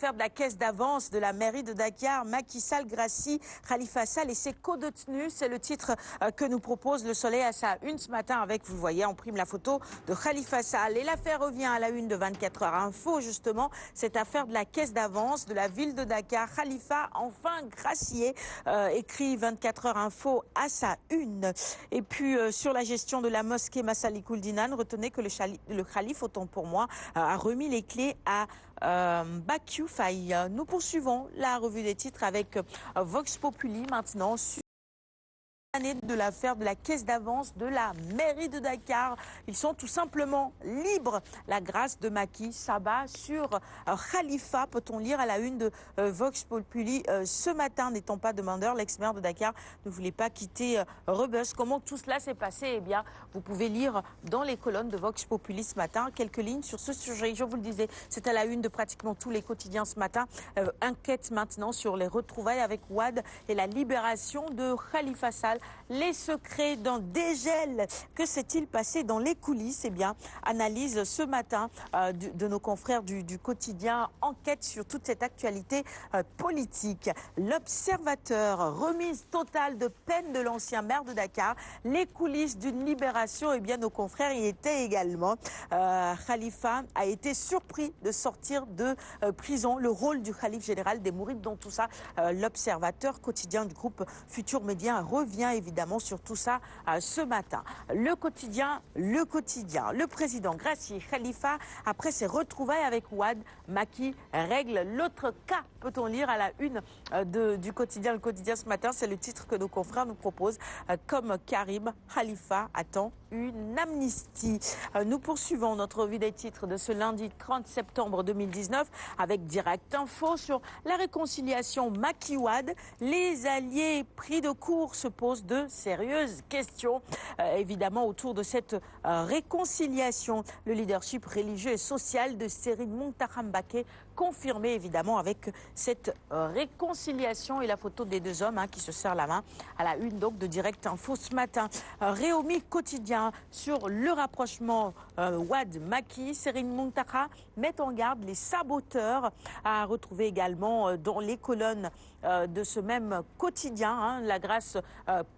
Faire de la caisse d'avance de la mairie de Dakar, Macky Sall gracie Khalifa Sall et ses co-détenus. C'est le titre que nous propose Le Soleil à sa une ce matin avec, vous voyez, en prime la photo de Khalifa Sall. Et l'affaire revient à la une de 24 heures info, justement, cette affaire de la caisse d'avance de la ville de Dakar. Khalifa enfin gracié, écrit 24 heures info à sa une. Et puis, sur la gestion de la mosquée Massalikul Jinan, retenez que le calife, autant pour moi, a remis les clés à Bakiou Faye. Nous poursuivons la revue des titres avec Vox Populi maintenant sur l'année de l'affaire de la caisse d'avance de la mairie de Dakar. Ils sont tout simplement libres. La grâce de Macky s'abat sur Khalifa, peut-on lire à la une de Vox Populi ce matin. N'étant pas demandeur, l'ex-maire de Dakar ne voulait pas quitter Rebus. Comment tout cela s'est passé? Eh bien, vous pouvez lire dans les colonnes de Vox Populi ce matin quelques lignes sur ce sujet. Je vous le disais, c'est à la une de pratiquement tous les quotidiens ce matin. Enquête maintenant sur les retrouvailles avec Wad et la libération de Khalifa Sall. Les secrets d'un dégel. Que s'est-il passé dans les coulisses? Eh bien, analyse ce matin de nos confrères du quotidien Enquête sur toute cette actualité politique. L'Observateur, remise totale de peine de l'ancien maire de Dakar. Les coulisses d'une libération, eh bien, nos confrères y étaient également. Khalifa a été surpris de sortir de prison. Le rôle du khalife général des Mourides, dans tout ça, l'Observateur, quotidien du groupe Futur Média, revient évidemment sur tout ça ce matin. Le quotidien. Le président gracie Khalifa après ses retrouvailles avec Wad. Macky règle l'autre cas, peut-on lire à la une du quotidien. Le quotidien ce matin, c'est le titre que nos confrères nous proposent. Comme Karim, Khalifa attend une amnistie. Nous poursuivons notre revue des titres de ce lundi 30 septembre 2019 avec Direct Info sur la réconciliation Macky-Wad. Les alliés pris de court se posent de sérieuses questions. Évidemment, autour de cette réconciliation, le leadership religieux et social de Serigne Mountakha Mbacké confirmé évidemment avec cette réconciliation et la photo des deux hommes qui se serrent la main à la une donc de Direct Info ce matin. Réumi quotidien sur le rapprochement Wad-Macky. Serigne Mountakha met en garde les saboteurs, à retrouver également dans les colonnes de ce même quotidien. La grâce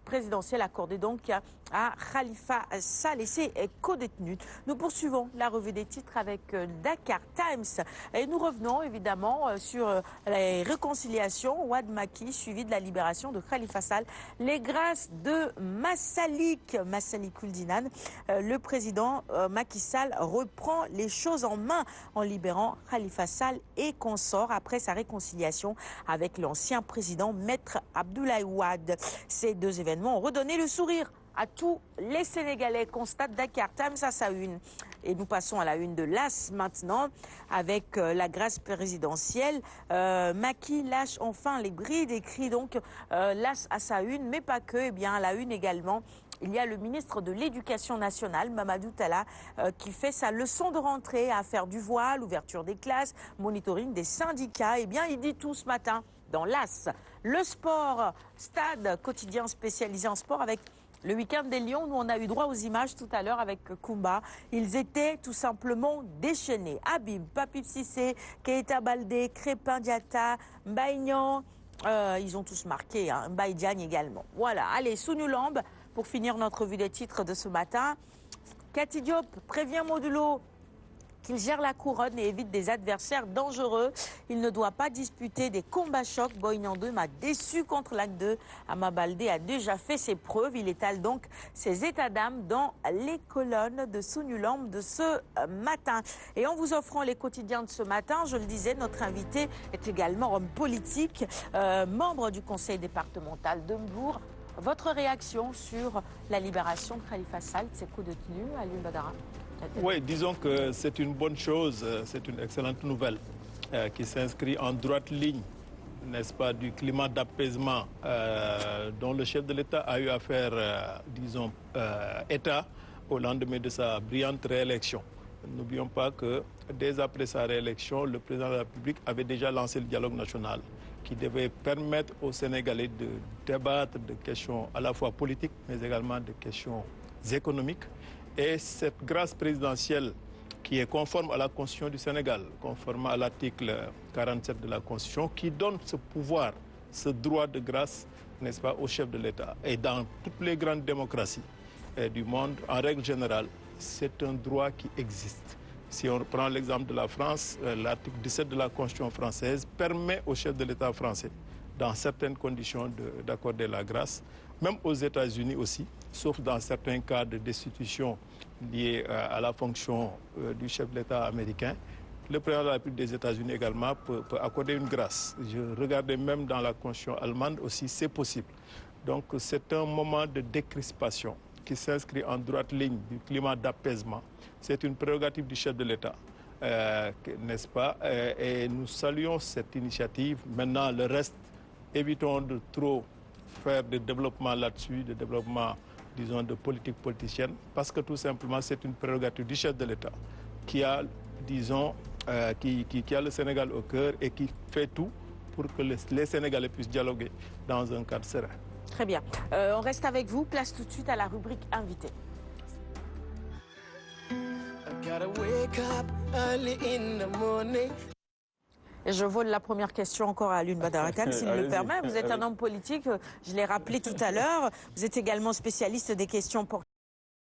présidentielle accordée donc à Khalifa Sall et ses co-détenus. Nous poursuivons la revue des titres avec Dakar Times et nous revenons évidemment sur les réconciliations Wad-Macky suivi de la libération de Khalifa Sall. Les grâces de Massalikul Jinan. Le président Macky Sall reprend les choses en main en libérant Khalifa Sall et consorts après sa réconciliation avec l'ancien président Maître Abdoulaye Wade. Ces deux événements ont redonné le sourire à tous les Sénégalais, constate Dakar Times à sa une. Et nous passons à la une de l'As maintenant avec la grâce présidentielle. Macky lâche enfin les brides, écrit donc l'As à sa une, mais pas que. Eh bien, à la une également, il y a le ministre de l'Éducation nationale, Mamadou Talla, qui fait sa leçon de rentrée à faire du voile, ouverture des classes, monitoring des syndicats. Eh bien, il dit tout ce matin dans l'As. Le sport, Stade, quotidien spécialisé en sport avec le week-end des Lions, nous on a eu droit aux images tout à l'heure avec Koumba. Ils étaient tout simplement déchaînés. Habib, Papip Cissé, Keita Baldé, Crépin Diatta, Mbaïnian, ils ont tous marqué, Mbaye Diagne également. Voilà, allez, Sounoulambe, pour finir notre vue des titres de ce matin. Cathy Diop prévient Modulo qu'il gère la couronne et évite des adversaires dangereux. Il ne doit pas disputer des combats chocs. Boignan 2 m'a déçu contre l'Acte 2. Ama Baldé a déjà fait ses preuves. Il étale donc ses états d'âme dans les colonnes de Sounoulambe de ce matin. Et en vous offrant les quotidiens de ce matin, je le disais, notre invité est également homme politique, membre du conseil départemental de Mbour. Votre réaction sur la libération de Khalifa Sall, de ses co-détenus, Alioune Badara? Oui, disons que c'est une bonne chose, c'est une excellente nouvelle qui s'inscrit en droite ligne, n'est-ce pas, du climat d'apaisement dont le chef de l'État a eu à faire, disons, état au lendemain de sa brillante réélection. N'oublions pas que dès après sa réélection, le président de la République avait déjà lancé le dialogue national qui devait permettre aux Sénégalais de débattre de questions à la fois politiques, mais également de questions économiques. Et cette grâce présidentielle qui est conforme à la Constitution du Sénégal, conforme à l'article 47 de la Constitution, qui donne ce pouvoir, ce droit de grâce, n'est-ce pas, au chef de l'État. Et dans toutes les grandes démocraties du monde, en règle générale, c'est un droit qui existe. Si on prend l'exemple de la France, l'article 17 de la Constitution française permet au chef de l'État français, dans certaines conditions, d'accorder la grâce. Même aux États-Unis aussi, sauf dans certains cas de destitution liés à la fonction du chef de l'État américain. Le président de la République des États-Unis également peut accorder une grâce. Je regardais même dans la Constitution allemande aussi, c'est possible. Donc c'est un moment de décrispation qui s'inscrit en droite ligne du climat d'apaisement. C'est une prérogative du chef de l'État, n'est-ce pas? Et nous saluons cette initiative. Maintenant, le reste, évitons de trop faire de développement là-dessus, de développement, disons, de politique politicienne, parce que tout simplement, c'est une prérogative du chef de l'État qui a, disons, qui a le Sénégal au cœur et qui fait tout pour que les Sénégalais puissent dialoguer dans un cadre serein. Très bien. On reste avec vous. Place tout de suite à la rubrique invité. Et je vole la première question encore à Alioune Badara Kane, s'il le permet. Vous êtes un homme politique, je l'ai rappelé tout à l'heure. Vous êtes également spécialiste des questions portées